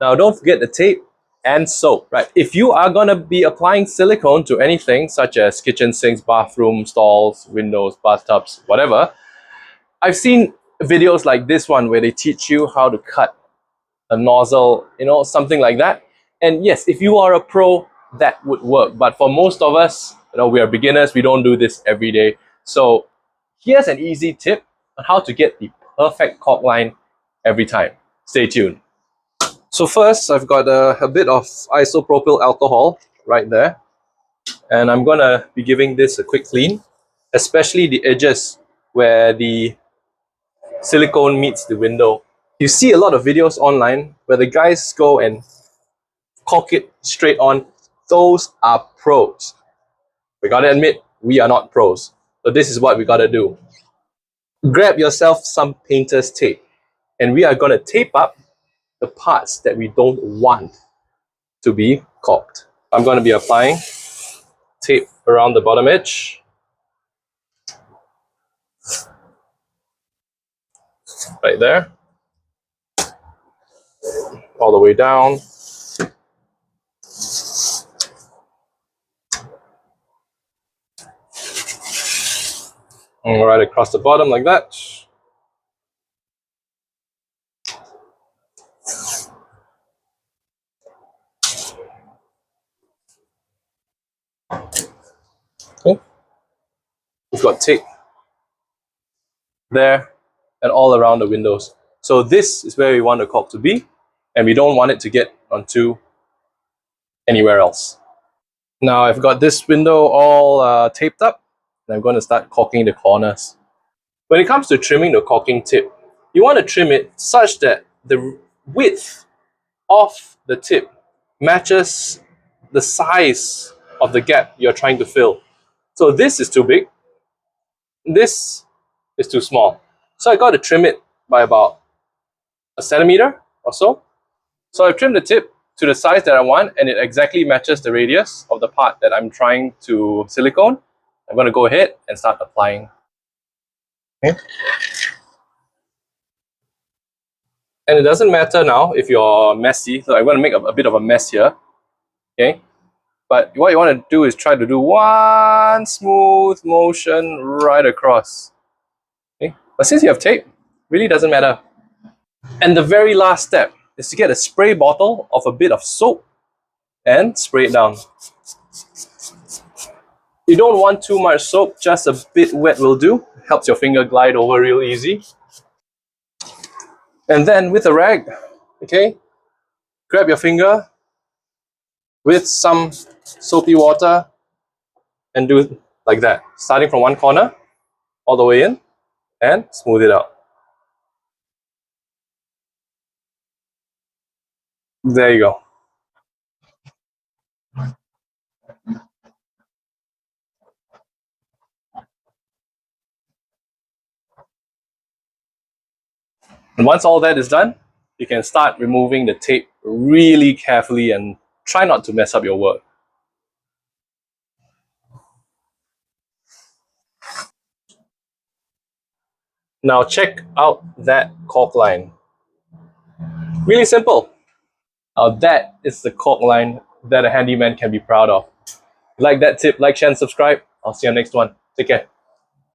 Now don't forget the tape and soap, right? If you are gonna be applying silicone to anything such as kitchen sinks, bathroom stalls, windows, bathtubs, whatever, I've seen videos like this one where they teach you how to cut a nozzle, you know, something like that. And yes, if you are a pro, that would work. But for most of us, you know, we are beginners, we don't do this every day. So here's an easy tip on how to get the perfect caulk line every time. Stay tuned. So first, I've got a bit of isopropyl alcohol right there. And I'm gonna be giving this a quick clean, especially the edges where the silicone meets the window. You see a lot of videos online where the guys go and caulk it straight on. Those are pros. We gotta admit, we are not pros. So this is what we gotta do. Grab yourself some painter's tape, and we are gonna tape up the parts that we don't want to be caulked. I'm gonna be applying tape around the bottom edge. Right there. All the way down. And right across the bottom like that. Okay. We've got tape there and all around the windows. So this is where we want the caulk to be, and we don't want it to get onto anywhere else. Now I've got this window all taped up, and I'm going to start caulking the corners. When it comes to trimming the caulking tip, you want to trim it such that the width of the tip matches the size of the gap you're trying to fill. So this is too big, this is too small. So I got to trim it by about a centimeter or so. So I've trimmed the tip to the size that I want, and it exactly matches the radius of the part that I'm trying to silicone. I'm going to go ahead and start applying. Okay. And it doesn't matter now if you're messy. So I'm going to make a bit of a mess here. Okay. But what you want to do is try to do one smooth motion right across. Okay. But since you have tape, really doesn't matter. And the very last step is to get a spray bottle of a bit of soap and spray it down. You don't want too much soap, just a bit wet will do. Helps your finger glide over real easy. And then with a rag, okay, grab your finger with some soapy water and do it like that, starting from one corner all the way in and smooth it out. There you go. And once all that is done, you can start removing the tape really carefully and try not to mess up your work. Now check out that caulk line. Really simple. Now that is the caulk line that a handyman can be proud of. Like that tip, like, share, and subscribe. I'll see you on the next one. Take care.